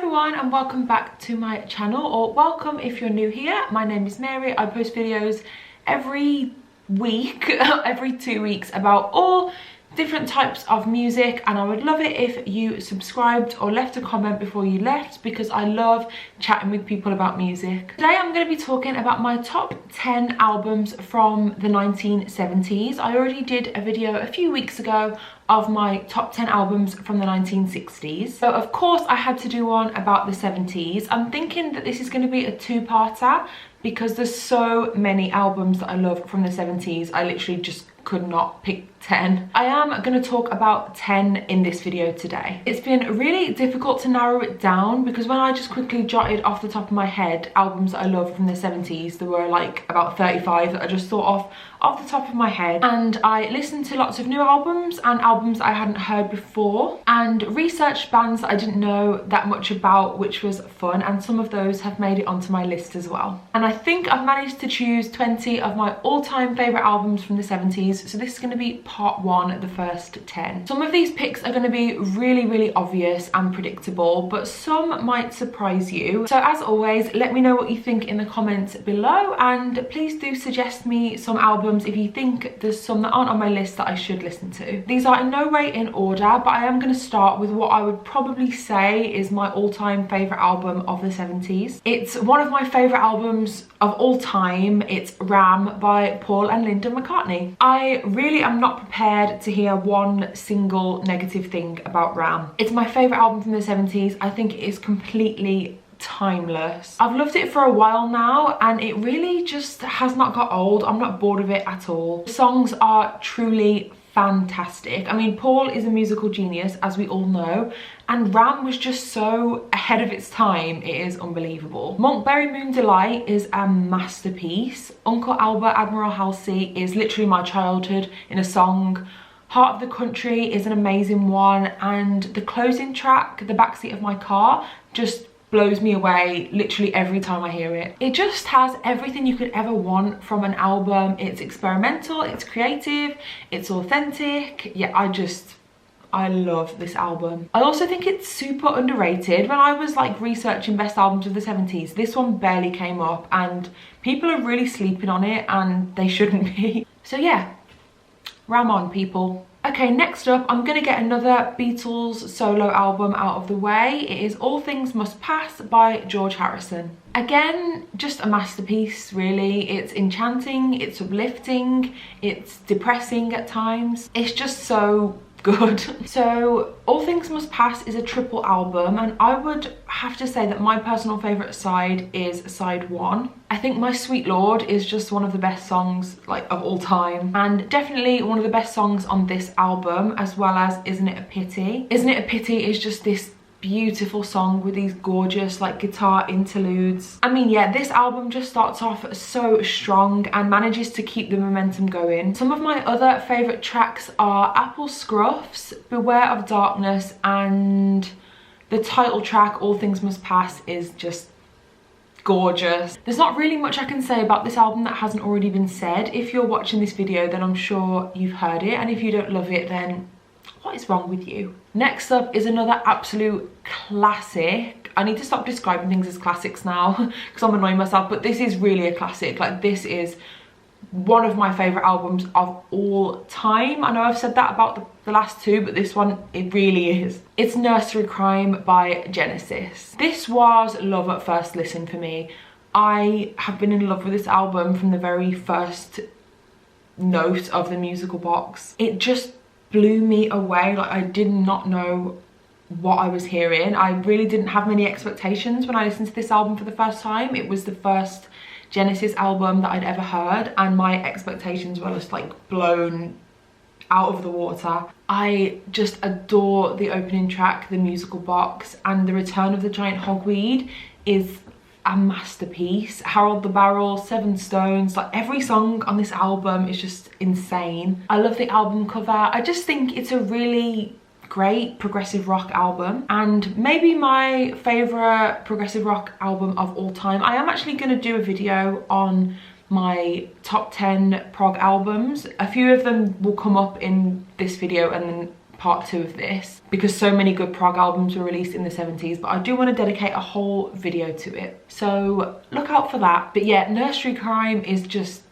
everyone and welcome back to my channel, or welcome if you're new here. My name is Mary. I post videos every week, every 2 weeks, about all different types of music, and I would love it if you subscribed or left a comment before you left, because I love chatting with people about music. Today I'm going to be talking about my top 10 albums from the 1970s. I already did a video a few weeks ago of my top 10 albums from the 1960s, so of course I had to do one about the 70s. I'm thinking that this is going to be a two-parter because there's so many albums that I love from the 70s. I literally just could not pick 10. I am going to talk about 10 in this video today. It's been really difficult to narrow it down because when I just quickly jotted off the top of my head albums that I love from the 70s, there were like about 35 that I just thought of off the top of my head, and I listened to lots of new albums and albums that I hadn't heard before, and researched bands that I didn't know that much about, which was fun, and some of those have made it onto my list as well. And I think I've managed to choose 20 of my all-time favourite albums from the 70s, so this is going to be part one, the first 10. Some of these picks are going to be really obvious and predictable, but some might surprise you. So as always, let me know what you think in the comments below, and please do suggest me some albums if you think there's some that aren't on my list that I should listen to. These are in no way in order, but I am going to start with what I would probably say is my all-time favourite album of the 70s. It's one of my favourite albums of all time. It's Ram by Paul and Linda McCartney. I really am not prepared to hear one single negative thing about Ram. It's my favourite album from the 70s. I think it is completely timeless. I've loved it for a while now and it really just has not got old. I'm not bored of it at all. The songs are truly fantastic. I mean, Paul is a musical genius, as we all know, and Ram was just so ahead of its time. It is unbelievable. Monkberry Moon Delight is a masterpiece. Uncle Albert Admiral Halsey is literally my childhood in a song. Heart of the Country is an amazing one, and the closing track, The Backseat of My Car, just blows me away literally every time I hear it. It just has everything you could ever want from an album. It's experimental, it's creative, it's authentic. Yeah, I love this album. I also think it's super underrated. When I was like researching best albums of the 70s, this one barely came up, and people are really sleeping on it and they shouldn't be. So yeah, Ram on, people. Okay, next up, I'm gonna get another Beatles solo album out of the way. It is All Things Must Pass by George Harrison. Again, just a masterpiece, really. It's enchanting, it's uplifting, it's depressing at times. It's just so good. So All Things Must Pass is a triple album, and I would have to say that my personal favourite side is side 1. I think My Sweet Lord is just one of the best songs like of all time, and definitely one of the best songs on this album, as well as Isn't It a Pity. Isn't It a Pity is just this beautiful song with these gorgeous like guitar interludes. I mean, yeah, this album just starts off so strong and manages to keep the momentum going. Some of my other favourite tracks are Apple Scruffs, Beware of Darkness, and the title track All Things Must Pass is just gorgeous. There's not really much I can say about this album that hasn't already been said. If you're watching this video, then I'm sure you've heard it, and if you don't love it, then what is wrong with you? Next up is another absolute classic. I need to stop describing things as classics now because I'm annoying myself, but this is really a classic. Like, this is one of my favourite albums of all time. I know I've said that about the last two, but this one, it really is. It's Nursery Crime by Genesis. This was love at first listen for me. I have been in love with this album from the very first note of the musical box. It just blew me away. Like, I did not know what I was hearing. I really didn't have many expectations when I listened to this album for the first time. It was the first Genesis album that I'd ever heard, and my expectations were just like blown out of the water. I just adore the opening track, The Musical Box, and The Return of the Giant Hogweed is a masterpiece. Harold the Barrel, Seven Stones, like every song on this album is just insane. I love the album cover. I just think it's a really great progressive rock album, and maybe my favourite progressive rock album of all time. I am actually going to do a video on my top 10 prog albums. A few of them will come up in this video and then part 2 of this because so many good prog albums were released in the 70s, but I do want to dedicate a whole video to it, so look out for that. But yeah, Nursery Crime is just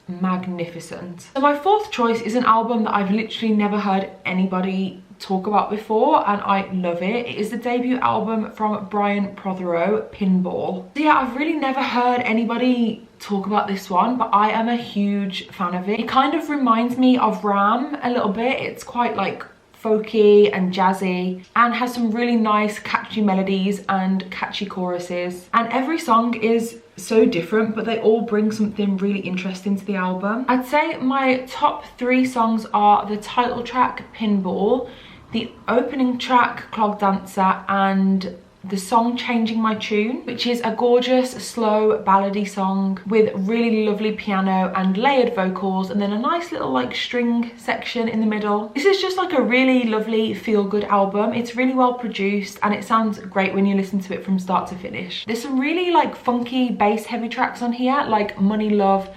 magnificent. So my 4th choice is an album that I've literally never heard anybody talk about before, and I love it. It is the debut album from Brian Prothero, Pinball. So yeah, I've really never heard anybody talk about this one, but I am a huge fan of it. It kind of reminds me of Ram a little bit. It's quite like folky and jazzy and has some really nice catchy melodies and catchy choruses, and every song is so different, but they all bring something really interesting to the album. I'd say my top 3 songs are the title track Pinball, the opening track Clog Dancer, and the song Changing My Tune, which is a gorgeous slow ballady song with really lovely piano and layered vocals, and then a nice little like string section in the middle. This is just like a really lovely feel-good album. It's really well produced and it sounds great when you listen to it from start to finish. There's some really like funky bass heavy tracks on here, like Money Love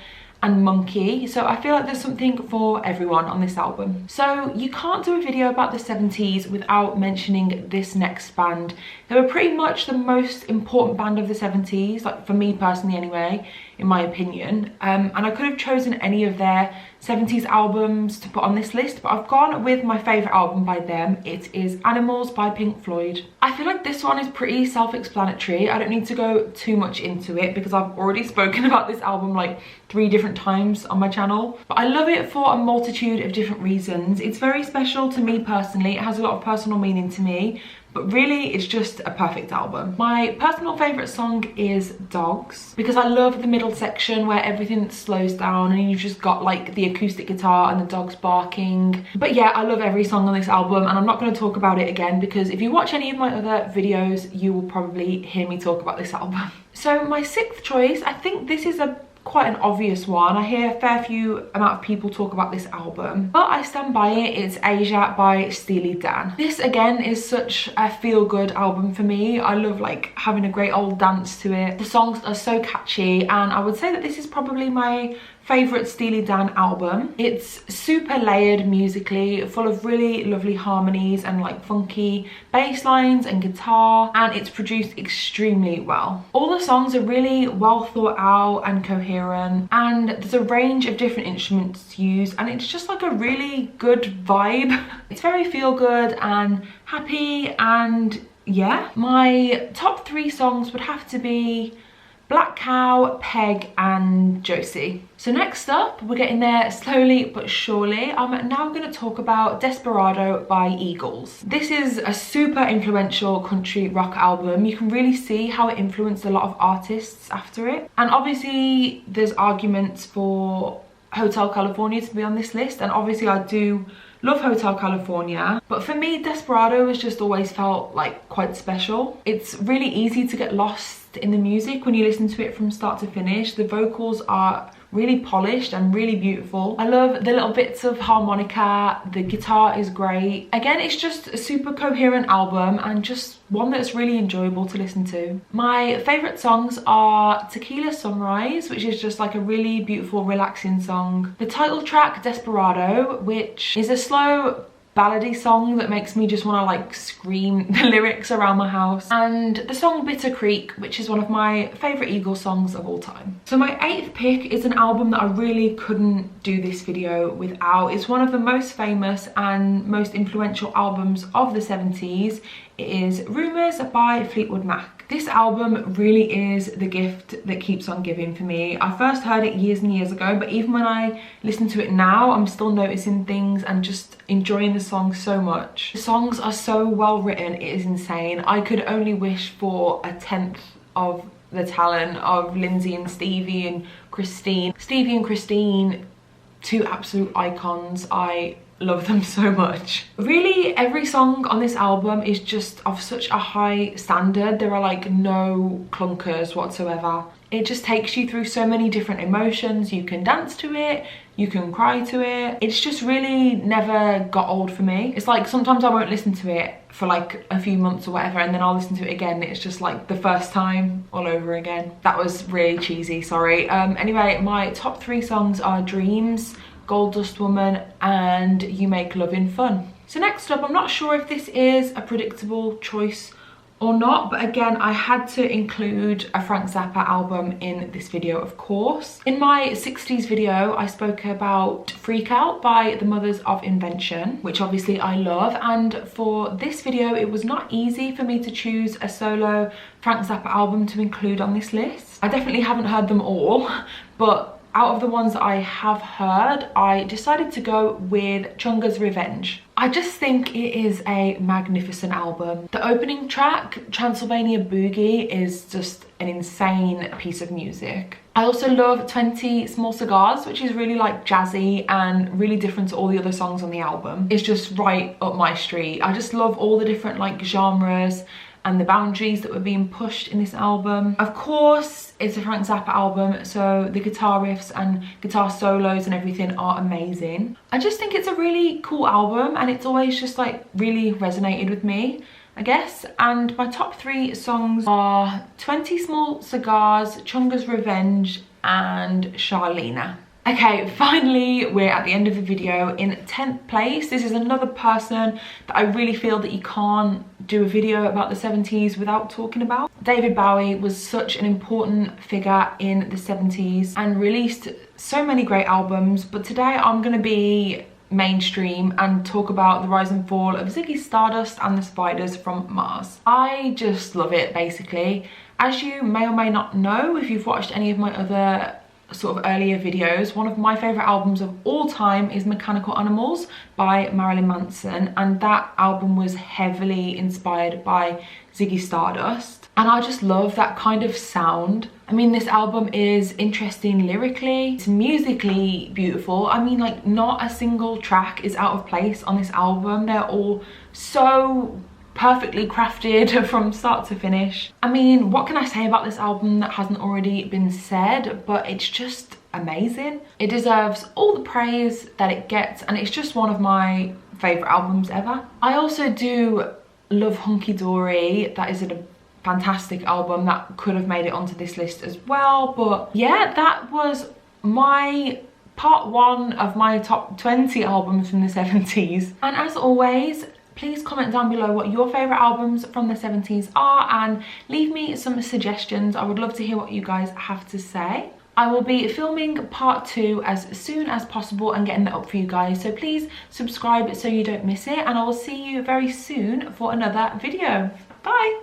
and Monkey, so I feel like there's something for everyone on this album. So you can't do a video about the 70s without mentioning this next band. They were pretty much the most important band of the 70s, like for me personally anyway, in my opinion, and I could have chosen any of their 70s albums to put on this list, but I've gone with my favourite album by them. It is Animals by Pink Floyd. I feel like this one is pretty self-explanatory. I don't need to go too much into it because I've already spoken about this album like 3 different times on my channel, but I love it for a multitude of different reasons. It's very special to me personally. It has a lot of personal meaning to me, but really it's just a perfect album. My personal favourite song is Dogs, because I love the middle section where everything slows down and you've just got like the acoustic guitar and the dogs barking. But yeah, I love every song on this album, and I'm not going to talk about it again because if you watch any of my other videos you will probably hear me talk about this album. So my 6th choice, I think this is quite an obvious one. I hear a fair few amount of people talk about this album, but I stand by it. It's Asia by Steely Dan. This again is such a feel-good album for me. I love like having a great old dance to it. The songs are so catchy, and I would say that this is probably my favourite Steely Dan album. It's super layered musically, full of really lovely harmonies and like funky bass lines and guitar, and it's produced extremely well. All the songs are really well thought out and coherent, and there's a range of different instruments used, and it's just like a really good vibe. It's very feel good and happy, and yeah. My top 3 songs would have to be Black Cow, Peg and Josie. So next up, we're getting there slowly but surely. I'm now going to talk about Desperado by Eagles. This is a super influential country rock album. You can really see how it influenced a lot of artists after it. And obviously there's arguments for Hotel California to be on this list, and obviously I do love Hotel California, but for me Desperado has just always felt like quite special. It's really easy to get lost in the music when you listen to it from start to finish. The vocals are really polished and really beautiful. I love the little bits of harmonica, the guitar is great. Again, it's just a super coherent album and just one that's really enjoyable to listen to. My favourite songs are Tequila Sunrise, which is just like a really beautiful relaxing song. The title track Desperado, which is a slow ballady song that makes me just want to like scream the lyrics around my house, and the song Bitter Creek, which is one of my favourite Eagles songs of all time. So my 8th pick is an album that I really couldn't do this video without. It's one of the most famous and most influential albums of the 70s. It is Rumours by Fleetwood Mac. This album really is the gift that keeps on giving for me. I first heard it years and years ago, but even when I listen to it now, I'm still noticing things and just enjoying the songs so much. The songs are so well written, it is insane. I could only wish for a 10th of the talent of Lindsay and Stevie and Christine. Stevie and Christine, 2 absolute icons. I love them so much. Really, every song on this album is just of such a high standard. There are like no clunkers whatsoever. It just takes you through so many different emotions. You can dance to it, you can cry to it. It's just really never got old for me. It's like sometimes I won't listen to it for like a few months or whatever, and then I'll listen to it again. It's just like the first time all over again. That was really cheesy, sorry. Anyway, my top 3 songs are Dreams, Gold Dust Woman and You Make Loving Fun. So next up, I'm not sure if this is a predictable choice or not, but again, I had to include a Frank Zappa album in this video, of course. In my 60s video, I spoke about Freak Out by the Mothers of Invention, which obviously I love, and for this video, it was not easy for me to choose a solo Frank Zappa album to include on this list. I definitely haven't heard them all, but out of the ones I have heard, I decided to go with Chunga's Revenge. I just think it is a magnificent album. The opening track, Transylvania Boogie, is just an insane piece of music. I also love 20 Small Cigars, which is really like jazzy and really different to all the other songs on the album. It's just right up my street. I just love all the different like genres and the boundaries that were being pushed in this album. Of course, it's a Frank Zappa album, so the guitar riffs and guitar solos and everything are amazing. I just think it's a really cool album, and it's always just like really resonated with me, I guess. And my top 3 songs are 20 Small Cigars, Chunga's Revenge, and Charlena. Okay, finally, we're at the end of the video. In 10th place, this is another person that I really feel that you can't do a video about the 70s without talking about. David Bowie was such an important figure in the 70s and released so many great albums, but today I'm going to be mainstream and talk about the rise and fall of Ziggy Stardust and the Spiders from Mars. I just love it, basically. As you may or may not know, if you've watched any of my other sort of earlier videos, one of my favorite albums of all time is Mechanical Animals by Marilyn Manson, and that album was heavily inspired by Ziggy Stardust, and I just love that kind of sound. I mean, this album is interesting lyrically, it's musically beautiful. I mean, like, not a single track is out of place on this album. They're all so perfectly crafted from start to finish. I mean, what can I say about this album that hasn't already been said? But it's just amazing. It deserves all the praise that it gets, and it's just one of my favorite albums ever. I also do love Hunky Dory. That is a fantastic album that could have made it onto this list as well. But yeah, that was my part 1 of my top 20 albums from the 70s. And as always, please comment down below what your favourite albums from the 70s are, and leave me some suggestions. I would love to hear what you guys have to say. I will be filming part 2 as soon as possible and getting that up for you guys, so please subscribe so you don't miss it, and I will see you very soon for another video. Bye!